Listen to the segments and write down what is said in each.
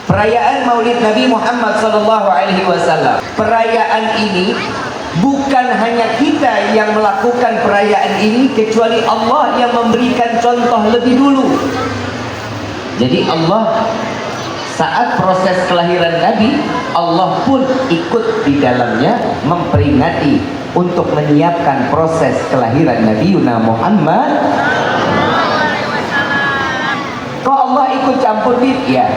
perayaan Maulid Nabi Muhammad SAW. Perayaan ini bukan hanya kita yang melakukan perayaan ini, kecuali Allah yang memberikan contoh lebih dulu. Jadi Allah saat proses kelahiran Nabi, Allah pun ikut di dalamnya memperingati untuk menyiapkan proses kelahiran Nabi Yuna Muhammad. Kok Allah ikut campur ya?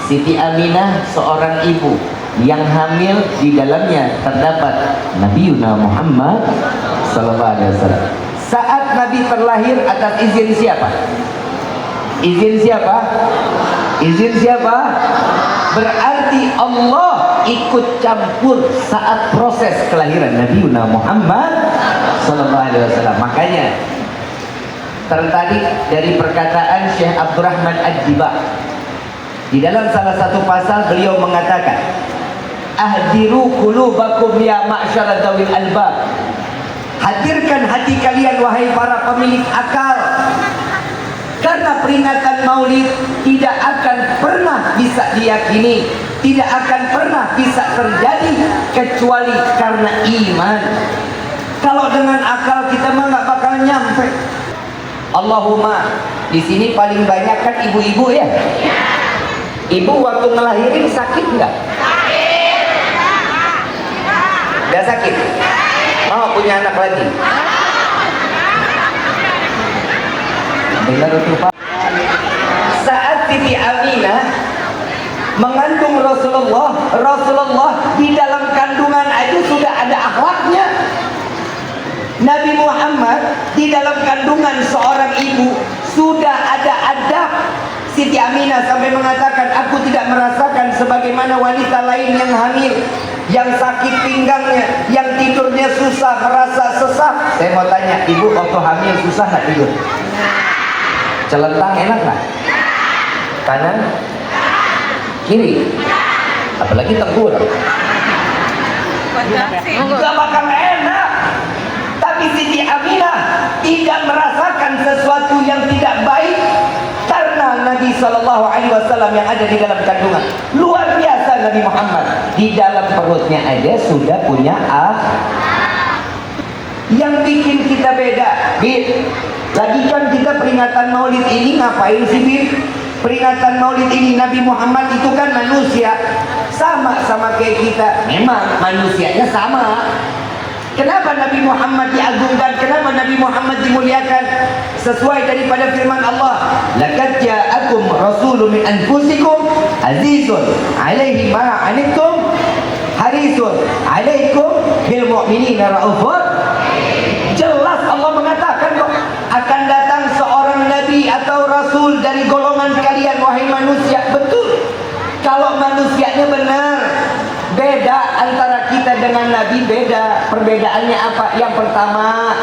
Siti Aminah seorang ibu yang hamil, di dalamnya terdapat Nabi Yuna Muhammad SAW. Saat Nabi terlahir atas izin siapa? Izin siapa? Izin siapa? Berarti Allah ikut campur saat proses kelahiran Nabi Yuna Muhammad SAW. Makanya tertarik dari perkataan Syekh Abdurrahman Ad-Dibah. Di dalam salah satu pasal beliau mengatakan, ahdiru qulubakum ya ma'syara dzawil albab. Hadirkan hati kalian wahai para pemilik akal. Karena peringatan Maulid tidak akan pernah bisa diyakini, tidak akan pernah bisa terjadi kecuali karena iman. Kalau dengan akal kita mah nggak bakal nyampe. Allahumma, di sini paling banyak kan ibu-ibu ya. Ibu waktu ngelahirin sakit nggak? Sakit. Nggak sakit? Mau punya anak lagi? Dengar itu Pak. Saat Siti Aminah mengandung Rasulullah di dalam kandungan itu sudah ada akhlaknya. Nabi Muhammad di dalam kandungan seorang ibu sudah ada adab. Siti Aminah sampai mengatakan, aku tidak merasakan sebagaimana wanita lain yang hamil, yang sakit pinggangnya, yang tidurnya susah, merasa sesak. Saya mau tanya, ibu waktu hamil susah nggak tidur? Celentang enak nggak? Kanan? Kiri? Apalagi tengkurap? Nggak bakal enak. Tapi Siti Aminah tidak merasakan sesuatu yang tidak baik karena Nabi SAW yang ada di dalam kandungan. Luar biasa Nabi Muhammad, di dalam perutnya aja sudah punya yang bikin kita beda. Lagi kan kita peringatan Maulid ini ngapain sih peringatan Maulid ini? Nabi Muhammad itu kan manusia, sama kayak kita. Memang manusianya sama. Kenapa Nabi Muhammad diagungkan? Kenapa Nabi Muhammad dimuliakan? Sesuai daripada firman Allah, laqad ja'akum rasulun min anfusikum azizun 'alaihi ma 'anittum harisun 'alaikum bil mu'minina raufur. Jelas Allah mengatakan kok akan datang seorang nabi atau rasul dari golongan kalian wahai manusia. Betul. Kalau manusianya benar. Beda antara kita dengan Nabi, beda. Perbedaannya apa? Yang pertama,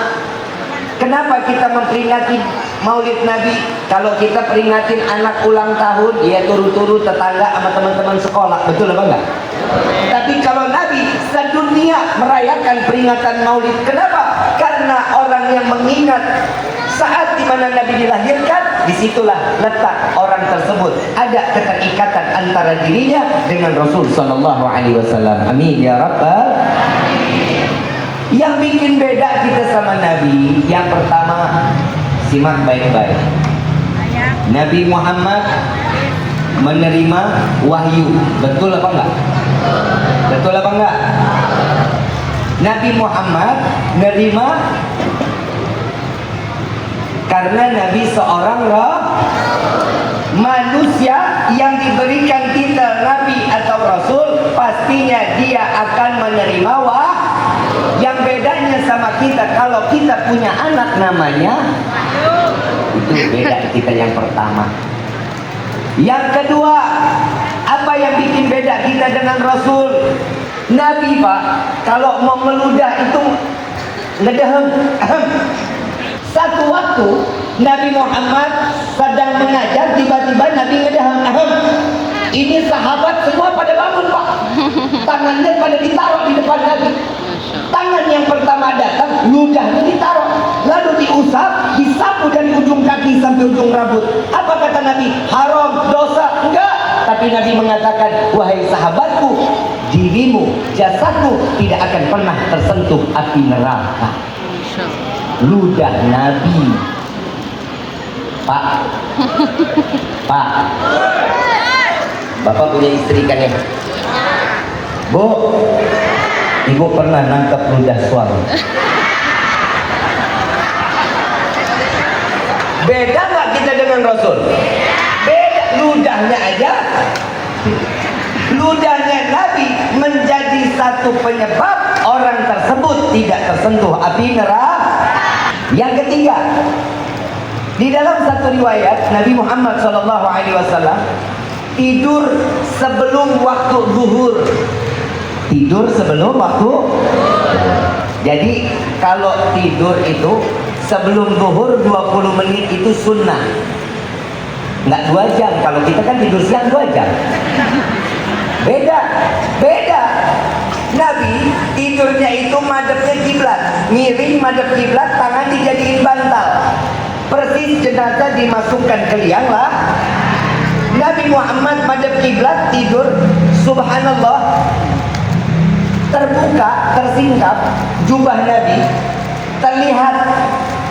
kenapa kita memperingati Maulid Nabi? Kalau kita peringatin anak ulang tahun, ya turu-turu tetangga sama teman-teman sekolah, betul apa enggak? Tapi kalau Nabi sedunia merayakan peringatan Maulid, kenapa? Karena orang yang mengingat saat dimana Nabi dilahirkan, disitulah letak orang tersebut ada keterikatan antara dirinya dengan Rasul Sallallahu Alaihi Wasallam. Amin ya Rabbal. Yang bikin beda kita sama Nabi, yang pertama, simak baik-baik. Nabi Muhammad menerima wahyu, betul apa enggak? Betul apa enggak? Nabi Muhammad menerima karena Nabi seorang manusia yang diberikan titel Nabi atau Rasul, pastinya dia akan menerima yang bedanya sama kita, kalau kita punya anak namanya itu beda kita yang pertama. Yang kedua, apa yang bikin beda kita dengan Rasul? Nabi Pak, kalau mau meludah itu ngedehem. Satu waktu Nabi Muhammad sedang mengajar, tiba-tiba Nabi ngedehem. Ini sahabat semua pada bangun Pak. Tangannya pada ditaruh di depan Nabi. Tangan yang pertama datang, ludahnya ditaruh, lalu diusap, disapu dari ujung kaki sampai ujung rambut. Apa kata Nabi? Haram, dosa? Enggak. Tapi Nabi mengatakan, wahai sahabatku, dirimu, jasadmu tidak akan pernah tersentuh api neraka. Ludah Nabi. Pak, Pak, Bapak punya istri kan ya? Bu, Ibu pernah nangkap ludah suami. Beda nggak kita dengan Rasul? Beda, ludahnya aja. Ludahnya Nabi menjadi satu penyebab orang tersebut tidak tersentuh api neraka. Yang ketiga, di dalam satu riwayat Nabi Muhammad SAW tidur sebelum waktu zuhur. Tidur sebelum waktu. Jadi kalau tidur itu sebelum zuhur 20 menit itu sunnah. Nggak 2 jam. Kalau kita kan tidur siang 2 jam. Beda. Nabi tidurnya itu madepnya kiblat, miring madep kiblat, tangan dijadiin bantal. Persis jenazah dimasukkan ke liang lah. Nabi Muhammad madep kiblat tidur, subhanallah, terbuka, tersingkap jubah Nabi, terlihat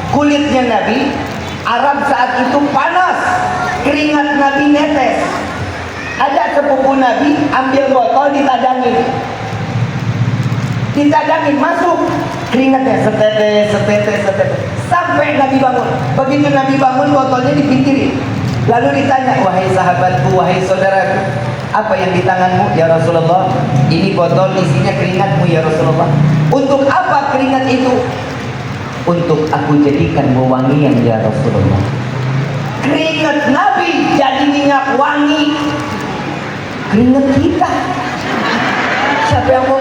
kulitnya Nabi. Arab saat itu panas, keringat Nabi netes. Ada sepupu Nabi ambil botol ditadangin, masuk keringatnya setetes, sampai Nabi bangun. Begitu Nabi bangun, botolnya dipinggirin. Lalu ditanya, wahai sahabatku, wahai saudaraku, apa yang di tanganmu ya Rasulullah? Ini botol isinya keringatmu ya Rasulullah. Untuk apa keringat itu? Untuk aku jadikan wewangian ya Rasulullah. Keringat Nabi jadi minyak wangi. Keringat kita, siapa yang mau